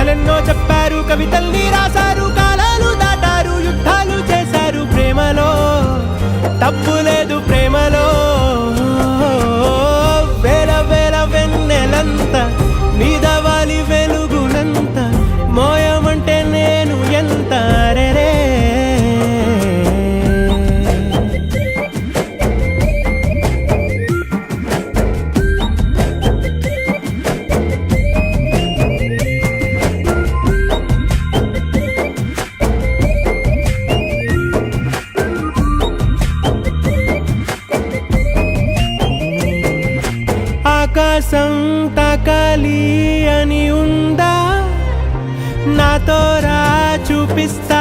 కథలెన్నో చెప్పారు, కవితల్ని రాశారు, కాలాలు దాటారు, యుద్ధాలు చేశారు. ప్రేమలో తప్పు లేదు, ప్రేమలో వేల వేల వెన్నెలంత మీద వాలి వెలుగునంత మోయమంటే నేను ఎంత రే. ఆకాశం తాకాలి అని ఉందా, నాతో రా చూపిస్తా